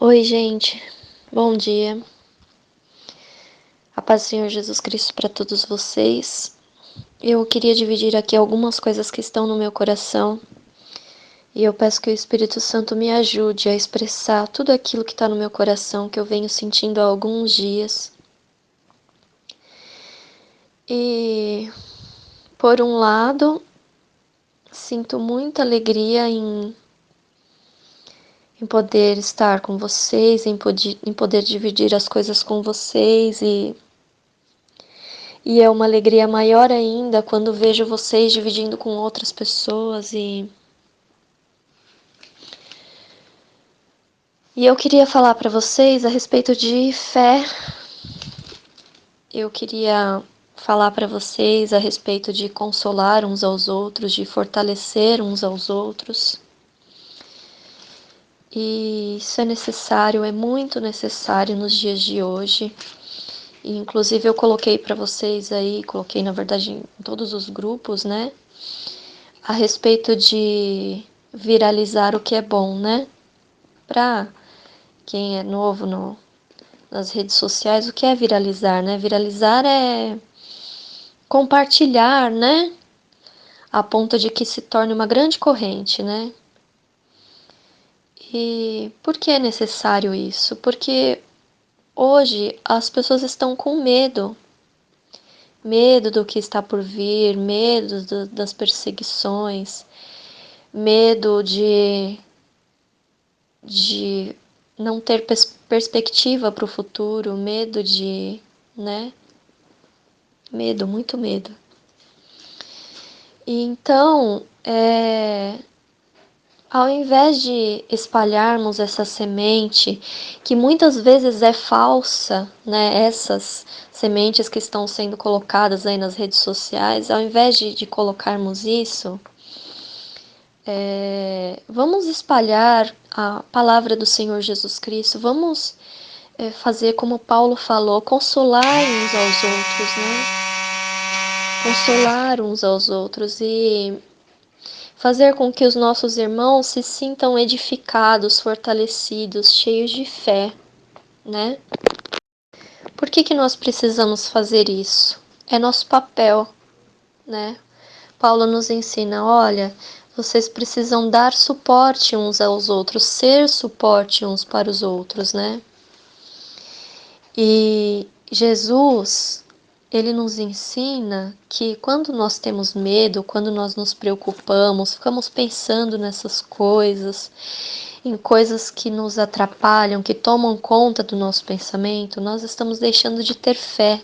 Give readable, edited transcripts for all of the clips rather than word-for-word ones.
Oi, gente. Bom dia. A paz do Senhor Jesus Cristo para todos vocês. Eu queria dividir aqui algumas coisas que estão no meu coração e eu peço que o Espírito Santo me ajude a expressar tudo aquilo que está no meu coração, que eu venho sentindo há alguns dias. E, por um lado, sinto muita alegria em poder estar com vocês, em poder dividir as coisas com vocês e é uma alegria maior ainda quando vejo vocês dividindo com outras pessoas e eu queria falar para vocês a respeito de fé. Eu queria falar para vocês a respeito de consolar uns aos outros, de fortalecer uns aos outros. E isso é necessário, é muito necessário nos dias de hoje. E, inclusive eu coloquei para vocês aí, coloquei na verdade em todos os grupos, né? A respeito de viralizar o que é bom, né? Para quem é novo nas redes sociais, o que é viralizar, né? Viralizar é compartilhar, né? A ponto de que se torne uma grande corrente, né? E por que é necessário isso? Porque hoje as pessoas estão com medo. Medo do que está por vir, medo das perseguições, medo de não ter perspectiva para o futuro, medo de, né? Medo, muito medo. E então, ao invés de espalharmos essa semente, que muitas vezes é falsa, né? Essas sementes que estão sendo colocadas aí nas redes sociais, ao invés de colocarmos isso, vamos espalhar a palavra do Senhor Jesus Cristo, vamos fazer como Paulo falou, consolar uns aos outros, né? Consolar uns aos outros e fazer com que os nossos irmãos se sintam edificados, fortalecidos, cheios de fé, né? Por que nós precisamos fazer isso? É nosso papel, né? Paulo nos ensina, olha, vocês precisam dar suporte uns aos outros, ser suporte uns para os outros, né? E Jesus, ele nos ensina que quando nós temos medo, quando nós nos preocupamos, ficamos pensando nessas coisas, em coisas que nos atrapalham, que tomam conta do nosso pensamento, nós estamos deixando de ter fé.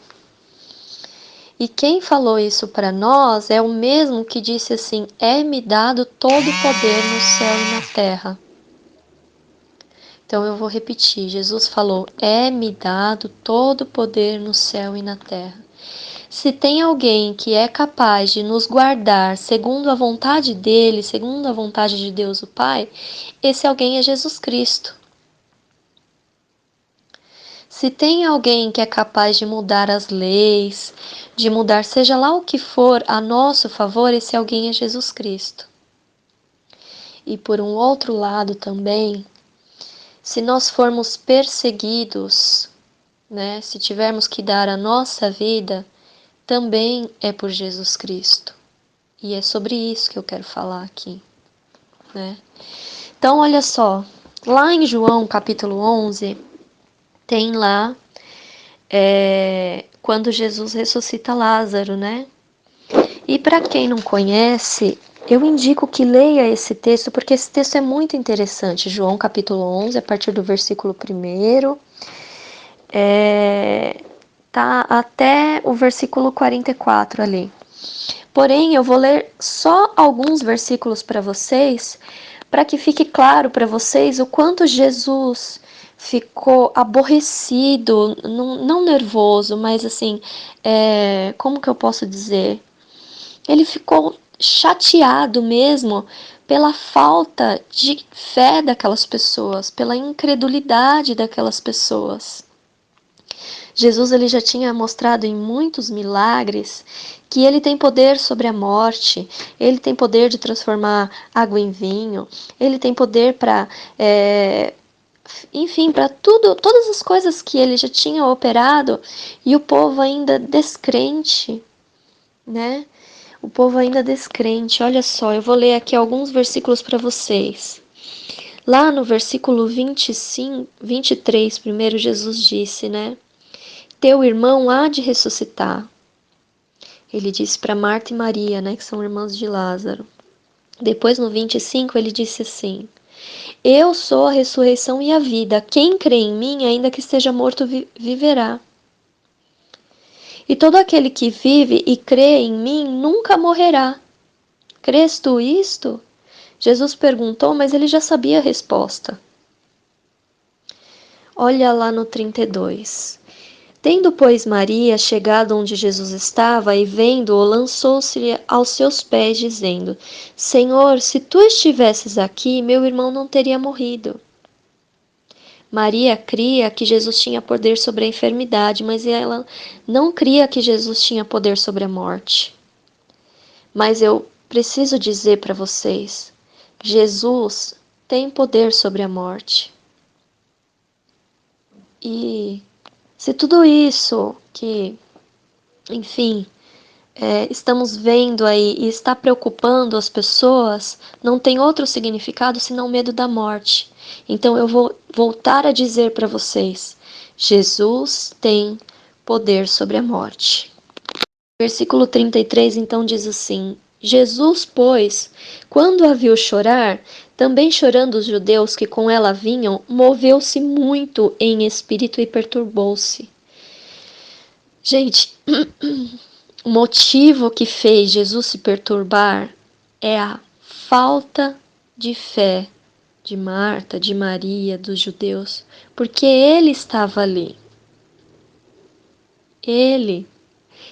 E quem falou isso para nós é o mesmo que disse assim: é-me dado todo o poder no céu e na terra. Então eu vou repetir, Jesus falou, é-me dado todo o poder no céu e na terra. Se tem alguém que é capaz de nos guardar segundo a vontade dele, segundo a vontade de Deus o Pai, esse alguém é Jesus Cristo. Se tem alguém que é capaz de mudar as leis, de mudar seja lá o que for a nosso favor, esse alguém é Jesus Cristo. E por um outro lado também, se nós formos perseguidos, né, se tivermos que dar a nossa vida, também é por Jesus Cristo. E é sobre isso que eu quero falar aqui, né? Então, olha só, lá em João capítulo 11, tem lá quando Jesus ressuscita Lázaro, né? E para quem não conhece, eu indico que leia esse texto, porque esse texto é muito interessante. João capítulo 11, a partir do versículo 1, tá até o versículo 44 ali. Porém, eu vou ler só alguns versículos para vocês, para que fique claro para vocês o quanto Jesus ficou aborrecido, não nervoso, mas assim, como que eu posso dizer? Ele ficou chateado mesmo pela falta de fé daquelas pessoas, pela incredulidade daquelas pessoas. Jesus ele já tinha mostrado em muitos milagres que ele tem poder sobre a morte, ele tem poder de transformar água em vinho, ele tem poder para enfim, para tudo, todas as coisas que ele já tinha operado, e o povo ainda descrente, né? O povo ainda descrente. Olha só, eu vou ler aqui alguns versículos para vocês. Lá no versículo 25, 23, primeiro Jesus disse, né? Teu irmão há de ressuscitar. Ele disse para Marta e Maria, né, que são irmãos de Lázaro. Depois no 25 ele disse assim: Eu sou a ressurreição e a vida. Quem crê em mim, ainda que esteja morto, viverá. E todo aquele que vive e crê em mim nunca morrerá. Crês tu isto? Jesus perguntou, mas ele já sabia a resposta. Olha lá no 32. Tendo, pois, Maria chegado onde Jesus estava e vendo-o, lançou-se aos seus pés, dizendo: Senhor, se tu estivesses aqui, meu irmão não teria morrido. Maria cria que Jesus tinha poder sobre a enfermidade, mas ela não cria que Jesus tinha poder sobre a morte. Mas eu preciso dizer para vocês, Jesus tem poder sobre a morte. E se tudo isso que, enfim, estamos vendo aí e está preocupando as pessoas, não tem outro significado senão o medo da morte. Então eu vou voltar a dizer para vocês, Jesus tem poder sobre a morte. Versículo 33 então diz assim: Jesus, pois, quando a viu chorar, também chorando os judeus que com ela vinham, moveu-se muito em espírito e perturbou-se. Gente, o motivo que fez Jesus se perturbar é a falta de fé de Marta, de Maria, dos judeus, porque ele estava ali. Ele,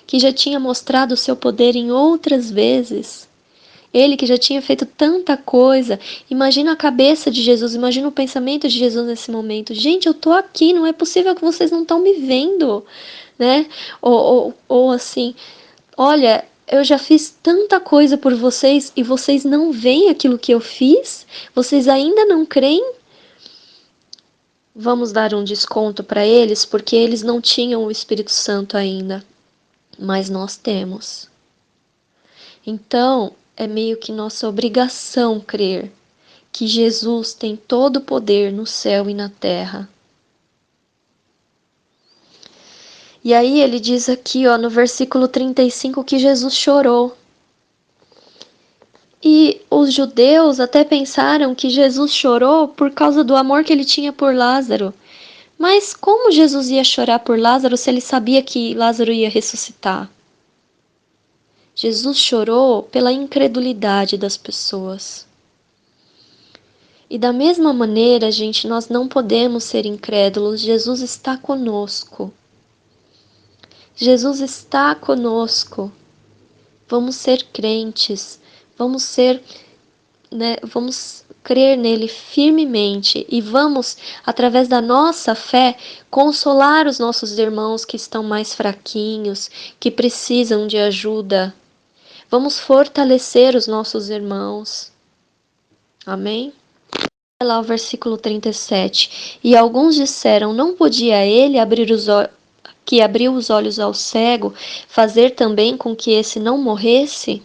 que já tinha mostrado o seu poder em outras vezes, ele que já tinha feito tanta coisa. Imagina a cabeça de Jesus, imagina o pensamento de Jesus nesse momento. Gente, eu tô aqui, não é possível que vocês não estão me vendo, né? Ou assim, olha, eu já fiz tanta coisa por vocês e vocês não veem aquilo que eu fiz? Vocês ainda não creem? Vamos dar um desconto para eles porque eles não tinham o Espírito Santo ainda, mas nós temos. Então, é meio que nossa obrigação crer que Jesus tem todo o poder no céu e na terra. E aí ele diz aqui, ó, no versículo 35 que Jesus chorou. E os judeus até pensaram que Jesus chorou por causa do amor que ele tinha por Lázaro. Mas como Jesus ia chorar por Lázaro se ele sabia que Lázaro ia ressuscitar? Jesus chorou pela incredulidade das pessoas. E da mesma maneira, gente, nós não podemos ser incrédulos. Jesus está conosco. Jesus está conosco. Vamos ser crentes. Vamos ser, né, vamos crer nele firmemente e vamos, através da nossa fé, consolar os nossos irmãos que estão mais fraquinhos, que precisam de ajuda. Vamos fortalecer os nossos irmãos. Amém? Olha lá o versículo 37. E alguns disseram: Não podia ele abrir que abriu os olhos ao cego, fazer também com que esse não morresse?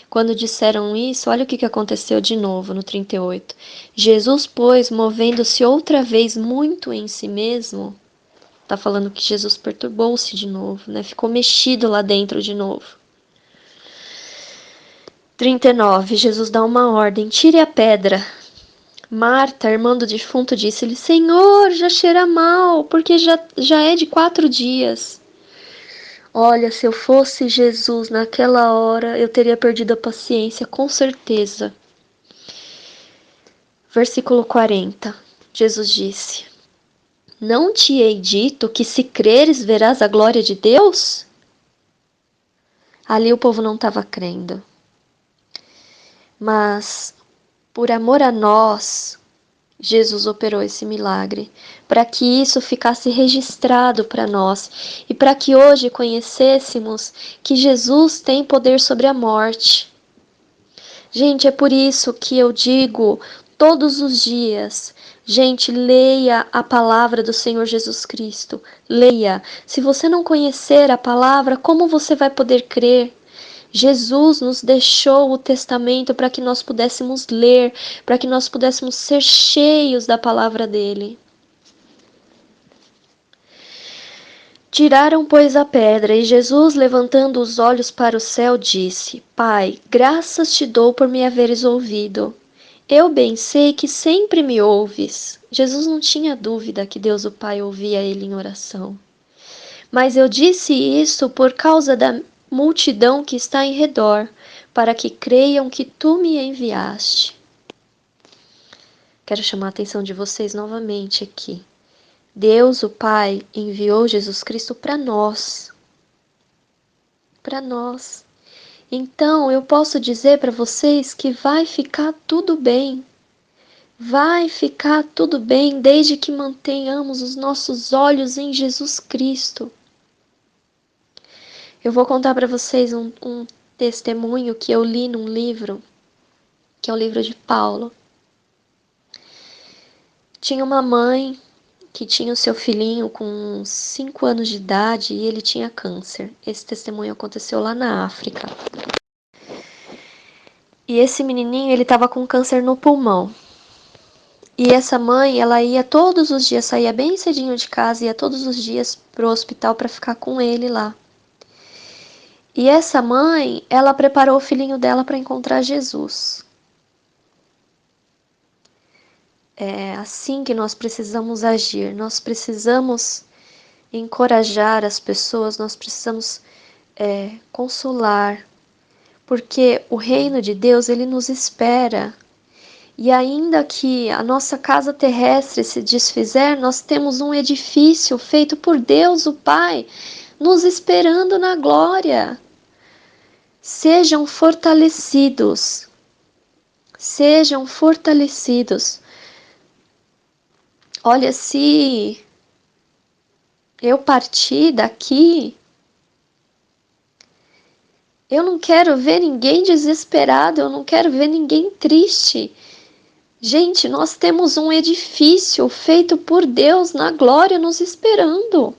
Quando disseram isso, olha o que aconteceu de novo no 38. Jesus, pois, movendo-se outra vez muito em si mesmo, tá falando que Jesus perturbou-se de novo, né? Ficou mexido lá dentro de novo. 39. Jesus dá uma ordem: tire a pedra. Marta, irmã do defunto, disse-lhe: Senhor, já cheira mal, porque já é de 4 dias. Olha, se eu fosse Jesus naquela hora, eu teria perdido a paciência, com certeza. Versículo 40. Jesus disse: Não te hei dito que se creres verás a glória de Deus? Ali o povo não estava crendo. Mas, por amor a nós, Jesus operou esse milagre, para que isso ficasse registrado para nós e para que hoje conhecêssemos que Jesus tem poder sobre a morte. Gente, é por isso que eu digo, todos os dias. Gente, leia a palavra do Senhor Jesus Cristo. Leia. Se você não conhecer a palavra, como você vai poder crer? Jesus nos deixou o testamento para que nós pudéssemos ler, para que nós pudéssemos ser cheios da palavra dele. Tiraram, pois, a pedra, e Jesus, levantando os olhos para o céu, disse: Pai, graças te dou por me haveres ouvido. Eu bem sei que sempre me ouves. Jesus não tinha dúvida que Deus o Pai ouvia ele em oração. Mas eu disse isso por causa da multidão que está em redor, para que creiam que tu me enviaste. Quero chamar a atenção de vocês novamente aqui. Deus, o Pai, enviou Jesus Cristo para nós. Para nós. Então, eu posso dizer para vocês que vai ficar tudo bem. Vai ficar tudo bem desde que mantenhamos os nossos olhos em Jesus Cristo. Eu vou contar para vocês um testemunho que eu li num livro, que é o livro de Paulo. Tinha uma mãe que tinha o seu filhinho com 5 anos de idade e ele tinha câncer. Esse testemunho aconteceu lá na África. E esse menininho, ele estava com câncer no pulmão. E essa mãe, ela ia todos os dias, saía bem cedinho de casa, ia todos os dias pro hospital para ficar com ele lá. E essa mãe, ela preparou o filhinho dela para encontrar Jesus. É assim que nós precisamos agir. Nós precisamos encorajar as pessoas, nós precisamos consolar, porque o reino de Deus, ele nos espera. E ainda que a nossa casa terrestre se desfizer, nós temos um edifício feito por Deus, o Pai, nos esperando na glória. Sejam fortalecidos. Sejam fortalecidos. Olha, se eu partir daqui, eu não quero ver ninguém desesperado, eu não quero ver ninguém triste. Gente, nós temos um edifício feito por Deus na glória nos esperando.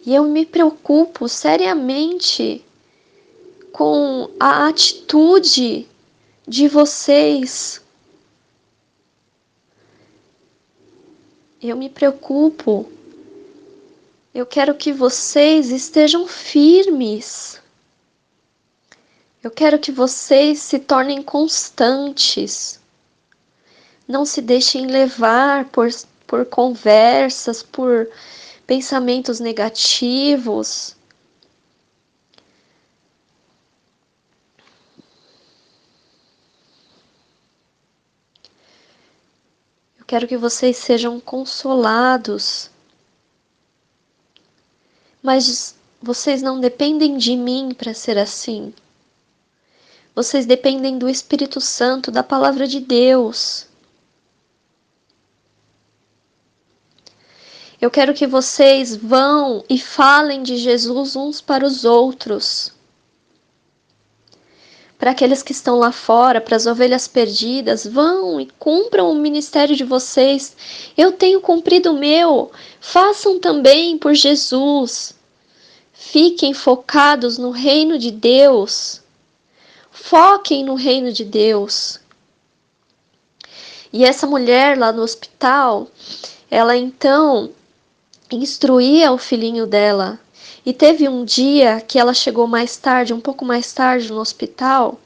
E eu me preocupo seriamente com a atitude de vocês. Eu me preocupo. Eu quero que vocês estejam firmes. Eu quero que vocês se tornem constantes. Não se deixem levar por conversas, por pensamentos negativos. Eu quero que vocês sejam consolados. Mas vocês não dependem de mim para ser assim. Vocês dependem do Espírito Santo, da palavra de Deus. Eu quero que vocês vão e falem de Jesus uns para os outros. Para aqueles que estão lá fora, para as ovelhas perdidas, vão e cumpram o ministério de vocês. Eu tenho cumprido o meu. Façam também por Jesus. Fiquem focados no reino de Deus. Foquem no reino de Deus. E essa mulher lá no hospital, ela então instruía o filhinho dela. E teve um dia que ela chegou mais tarde, um pouco mais tarde no hospital,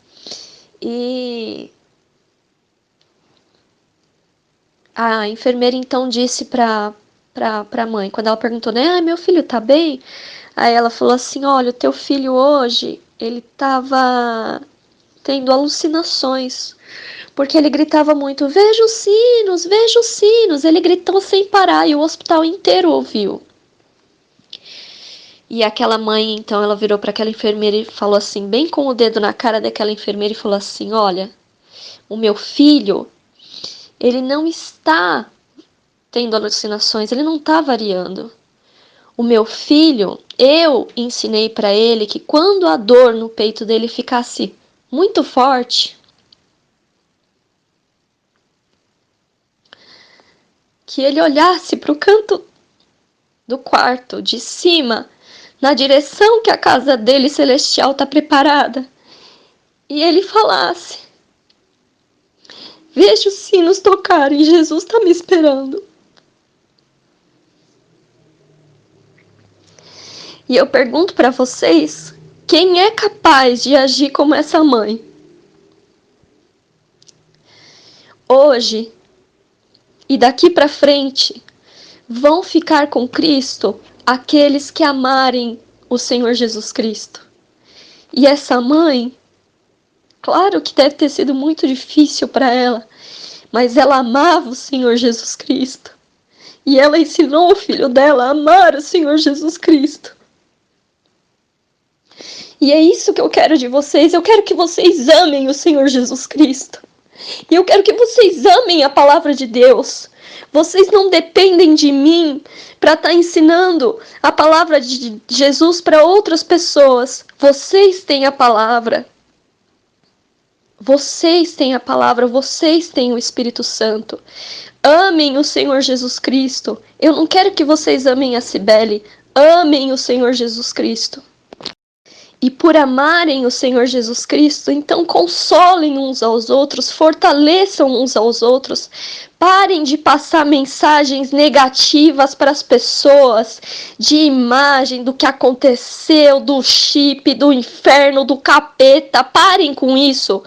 e a enfermeira então disse para a mãe, quando ela perguntou, né, meu filho tá bem? Aí ela falou assim, olha, o teu filho hoje, ele estava tendo alucinações, porque ele gritava muito, veja os sinos, ele gritou sem parar e o hospital inteiro ouviu. E aquela mãe, então, ela virou para aquela enfermeira e falou assim, bem com o dedo na cara daquela enfermeira e falou assim, olha, o meu filho, ele não está tendo alucinações, ele não está variando. O meu filho, eu ensinei para ele que quando a dor no peito dele ficasse muito forte, que ele olhasse para o canto do quarto, de cima, na direção que a casa dele celestial está preparada, e ele falasse: veja os sinos tocarem, Jesus está me esperando. E eu pergunto para vocês, quem é capaz de agir como essa mãe? Hoje e daqui para frente, vão ficar com Cristo aqueles que amarem o Senhor Jesus Cristo. E essa mãe, claro que deve ter sido muito difícil para ela, mas ela amava o Senhor Jesus Cristo. E ela ensinou o filho dela a amar o Senhor Jesus Cristo. E é isso que eu quero de vocês. Eu quero que vocês amem o Senhor Jesus Cristo. E eu quero que vocês amem a palavra de Deus. Vocês não dependem de mim para estar ensinando a palavra de Jesus para outras pessoas. Vocês têm a palavra. Vocês têm a palavra, vocês têm o Espírito Santo. Amem o Senhor Jesus Cristo. Eu não quero que vocês amem a Cibele. Amem o Senhor Jesus Cristo. E por amarem o Senhor Jesus Cristo, então consolem uns aos outros, fortaleçam uns aos outros. Parem de passar mensagens negativas para as pessoas, de imagem do que aconteceu, do chip, do inferno, do capeta. Parem com isso.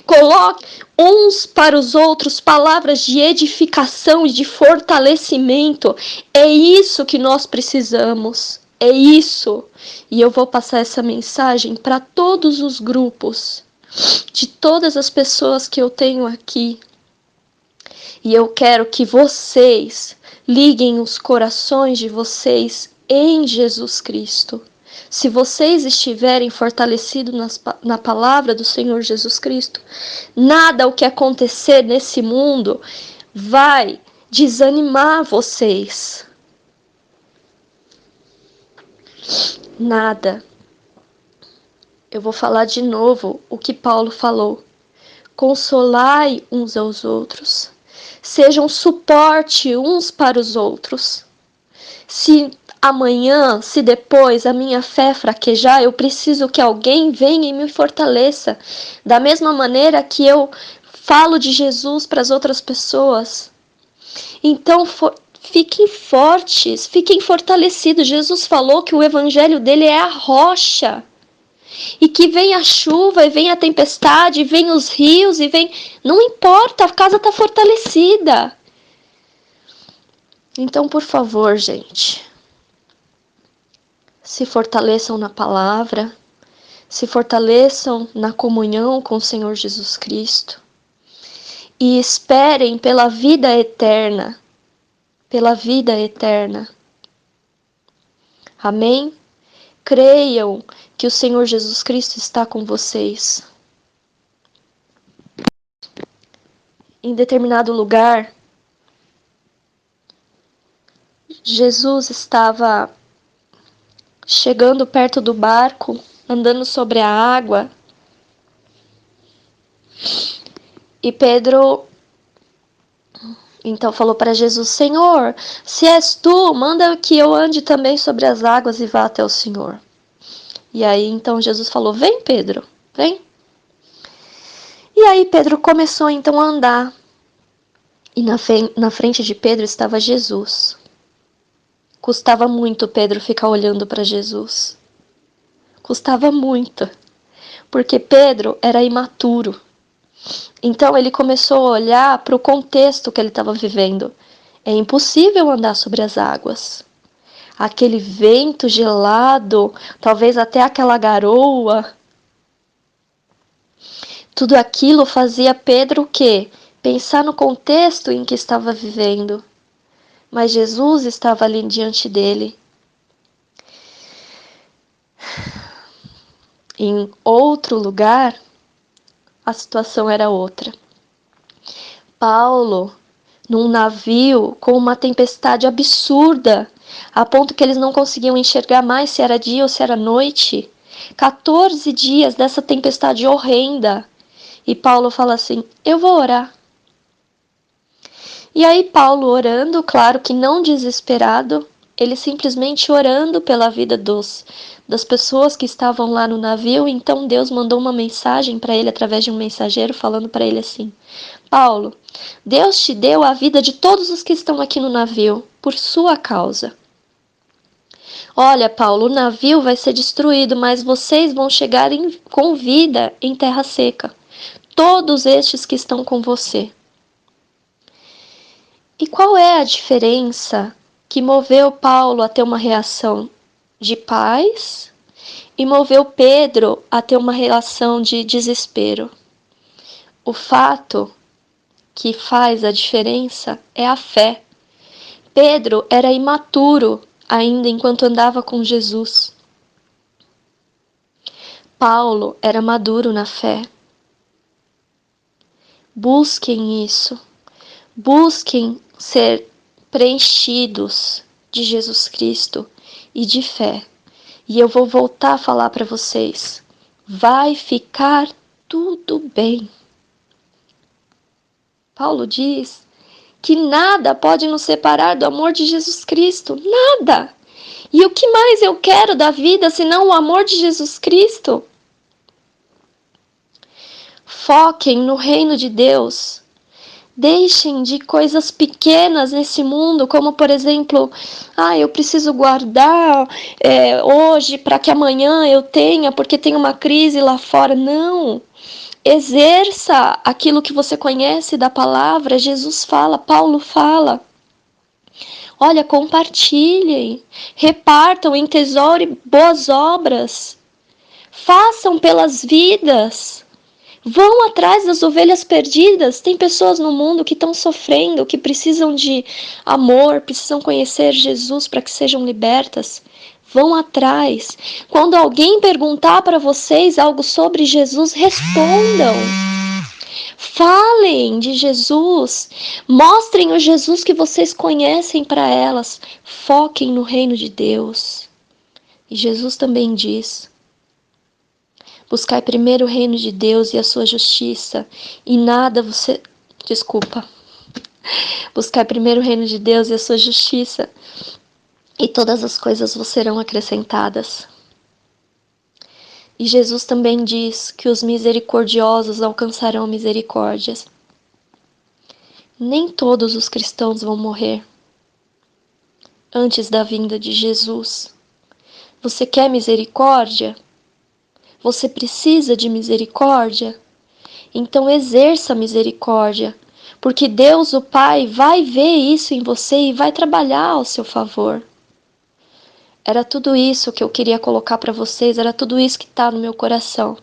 Coloquem uns para os outros palavras de edificação e de fortalecimento. É isso que nós precisamos. É isso. E eu vou passar essa mensagem para todos os grupos, de todas as pessoas que eu tenho aqui. E eu quero que vocês liguem os corações de vocês em Jesus Cristo. Se vocês estiverem fortalecidos na palavra do Senhor Jesus Cristo, nada o que acontecer nesse mundo vai desanimar vocês. Nada. Eu vou falar de novo o que Paulo falou. Consolai uns aos outros. Sejam suporte uns para os outros. Se amanhã, se depois a minha fé fraquejar, eu preciso que alguém venha e me fortaleça. Da mesma maneira que eu falo de Jesus para as outras pessoas. Então, fiquem fortes, fiquem fortalecidos. Jesus falou que o evangelho dele é a rocha. E que vem a chuva, e vem a tempestade, e vem os rios, e vem... Não importa, a casa está fortalecida. Então, por favor, gente, se fortaleçam na palavra, se fortaleçam na comunhão com o Senhor Jesus Cristo. E esperem pela vida eterna. Pela vida eterna. Amém? Creiam que o Senhor Jesus Cristo está com vocês. Em determinado lugar, Jesus estava chegando perto do barco, andando sobre a água. E Pedro então falou para Jesus: Senhor, se és tu, manda que eu ande também sobre as águas e vá até o Senhor. E aí então Jesus falou: vem, Pedro, vem. E aí Pedro começou então a andar. E na frente de Pedro estava Jesus. Custava muito Pedro ficar olhando para Jesus. Custava muito. Porque Pedro era imaturo. Então ele começou a olhar para o contexto que ele estava vivendo. É impossível andar sobre as águas. Aquele vento gelado, talvez até aquela garoa. Tudo aquilo fazia Pedro o quê? Pensar no contexto em que estava vivendo. Mas Jesus estava ali diante dele. Em outro lugar, a situação era outra. Paulo, num navio com uma tempestade absurda, a ponto que eles não conseguiam enxergar mais se era dia ou se era noite. 14 dias dessa tempestade horrenda. E Paulo fala assim: eu vou orar. E aí Paulo orando, claro que não desesperado, ele simplesmente orando pela vida das pessoas que estavam lá no navio. Então Deus mandou uma mensagem para ele através de um mensageiro falando para ele assim: Paulo, Deus te deu a vida de todos os que estão aqui no navio por sua causa. Olha, Paulo, o navio vai ser destruído, mas vocês vão chegar com vida em terra seca. Todos estes que estão com você. E qual é a diferença que moveu Paulo a ter uma reação de paz e moveu Pedro a ter uma reação de desespero? O fato que faz a diferença é a fé. Pedro era imaturo ainda enquanto andava com Jesus. Paulo era maduro na fé. Busquem isso. Busquem ser preenchidos de Jesus Cristo e de fé. E eu vou voltar a falar para vocês. Vai ficar tudo bem. Paulo diz que nada pode nos separar do amor de Jesus Cristo. Nada! E o que mais eu quero da vida senão o amor de Jesus Cristo? Foquem no reino de Deus. Deixem de coisas pequenas nesse mundo, como por exemplo, eu preciso guardar hoje para que amanhã eu tenha, porque tem uma crise lá fora. Não! Exerça aquilo que você conhece da palavra. Jesus fala, Paulo fala. Olha, compartilhem, repartam, entesourem boas obras. Façam pelas vidas. Vão atrás das ovelhas perdidas. Tem pessoas no mundo que estão sofrendo, que precisam de amor, precisam conhecer Jesus para que sejam libertas. Vão atrás. Quando alguém perguntar para vocês algo sobre Jesus, respondam. Falem de Jesus. Mostrem o Jesus que vocês conhecem para elas. Foquem no reino de Deus. E Jesus também diz: buscai primeiro o reino de Deus e a sua justiça, e nada você... Buscai primeiro o reino de Deus e a sua justiça, e todas as coisas vos serão acrescentadas. E Jesus também diz que os misericordiosos alcançarão misericórdias. Nem todos os cristãos vão morrer antes da vinda de Jesus. Você quer misericórdia? Você precisa de misericórdia? Então exerça a misericórdia, porque Deus, o Pai, vai ver isso em você e vai trabalhar ao seu favor. Era tudo isso que eu queria colocar para vocês, era tudo isso que está no meu coração.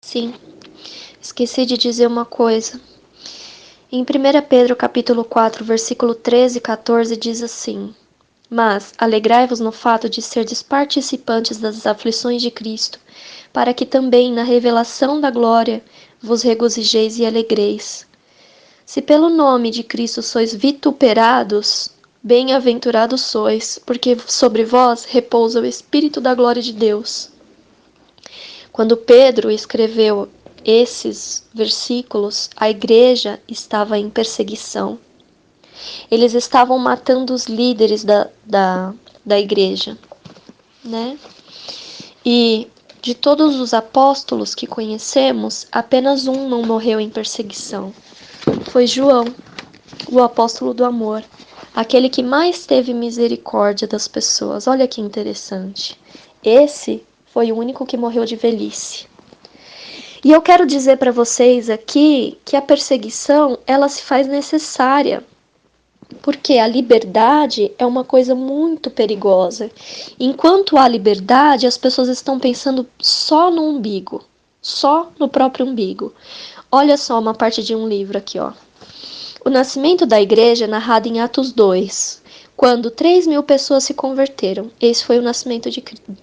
Sim, esqueci de dizer uma coisa. Em 1 Pedro capítulo 4, versículo 13 e 14 diz assim: mas alegrai-vos no fato de serdes participantes das aflições de Cristo, para que também na revelação da glória vos regozijeis e alegreis. Se pelo nome de Cristo sois vituperados, bem-aventurados sois, porque sobre vós repousa o Espírito da glória de Deus. Quando Pedro escreveu esses versículos, a igreja estava em perseguição. Eles estavam matando os líderes da igreja, né? E de todos os apóstolos que conhecemos, apenas um não morreu em perseguição. Foi João, o apóstolo do amor, aquele que mais teve misericórdia das pessoas. Olha que interessante. Esse foi o único que morreu de velhice. E eu quero dizer para vocês aqui que a perseguição, ela se faz necessária. Porque a liberdade é uma coisa muito perigosa. Enquanto há liberdade, as pessoas estão pensando só no umbigo, só no próprio umbigo. Olha só uma parte de um livro aqui, ó. O nascimento da igreja é narrado em Atos 2, quando 3.000 pessoas se converteram. Esse foi o nascimento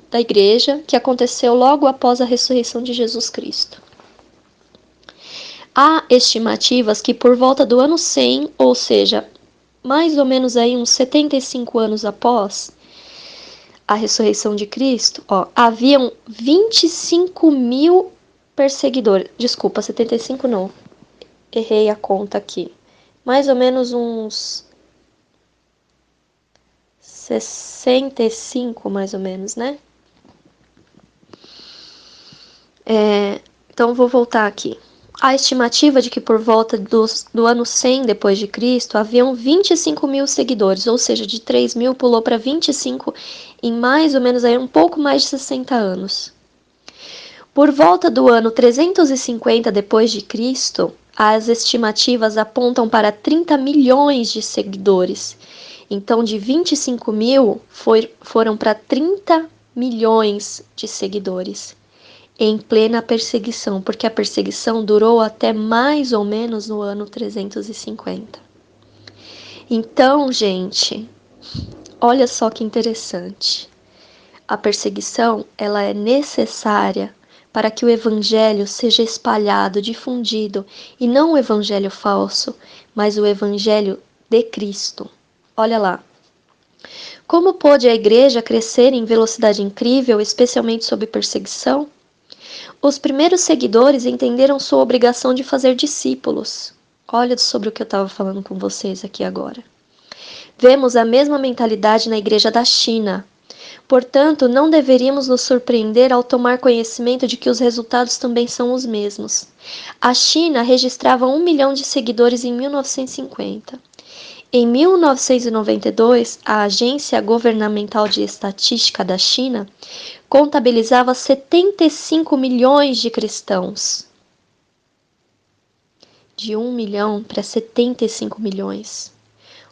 da igreja, que aconteceu logo após a ressurreição de Jesus Cristo. Há estimativas que por volta do ano 100, ou seja, mais ou menos aí uns 75 anos após a ressurreição de Cristo, ó, haviam 25 mil perseguidores. Desculpa, 75 não. Errei a conta aqui. Mais ou menos uns 65, mais ou menos, né? Então, vou voltar aqui. A estimativa de que por volta do ano 100 depois de Cristo haviam 25 mil seguidores, ou seja, de 3 mil pulou para 25 em mais ou menos aí um pouco mais de 60 anos. Por volta do ano 350 depois de Cristo, as estimativas apontam para 30 milhões de seguidores. Então, de 25 mil foram para 30 milhões de seguidores em plena perseguição, porque a perseguição durou até mais ou menos no ano 350. Então, gente, olha só que interessante. A perseguição, ela é necessária para que o evangelho seja espalhado, difundido, e não o evangelho falso, mas o evangelho de Cristo. Olha lá. Como pôde a igreja crescer em velocidade incrível, especialmente sob perseguição? Os primeiros seguidores entenderam sua obrigação de fazer discípulos. Olha sobre o que eu estava falando com vocês aqui agora. Vemos a mesma mentalidade na igreja da China. Portanto, não deveríamos nos surpreender ao tomar conhecimento de que os resultados também são os mesmos. A China registrava 1 milhão de seguidores em 1950. Em 1992, a Agência Governamental de Estatística da China contabilizava 75 milhões de cristãos. De 1 milhão para 75 milhões,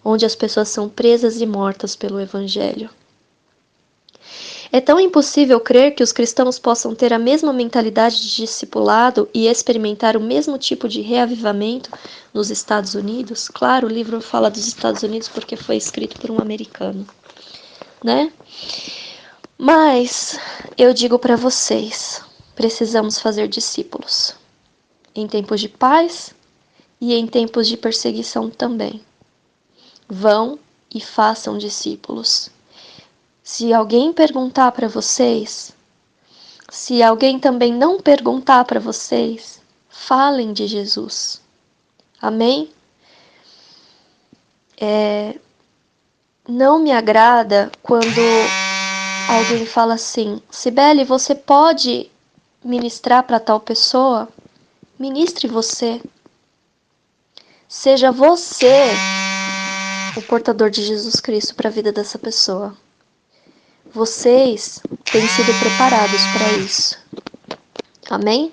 onde as pessoas são presas e mortas pelo Evangelho. É tão impossível crer que os cristãos possam ter a mesma mentalidade de discipulado e experimentar o mesmo tipo de reavivamento nos Estados Unidos. Claro, o livro fala dos Estados Unidos porque foi escrito por um americano, né? Mas eu digo para vocês, precisamos fazer discípulos em tempos de paz e em tempos de perseguição também. Vão e façam discípulos. Se alguém perguntar para vocês, se alguém também não perguntar para vocês, falem de Jesus. Amém? Não me agrada quando alguém fala assim: Cibele, você pode ministrar para tal pessoa? Ministre você. Seja você o portador de Jesus Cristo para a vida dessa pessoa. Vocês têm sido preparados para isso. Amém?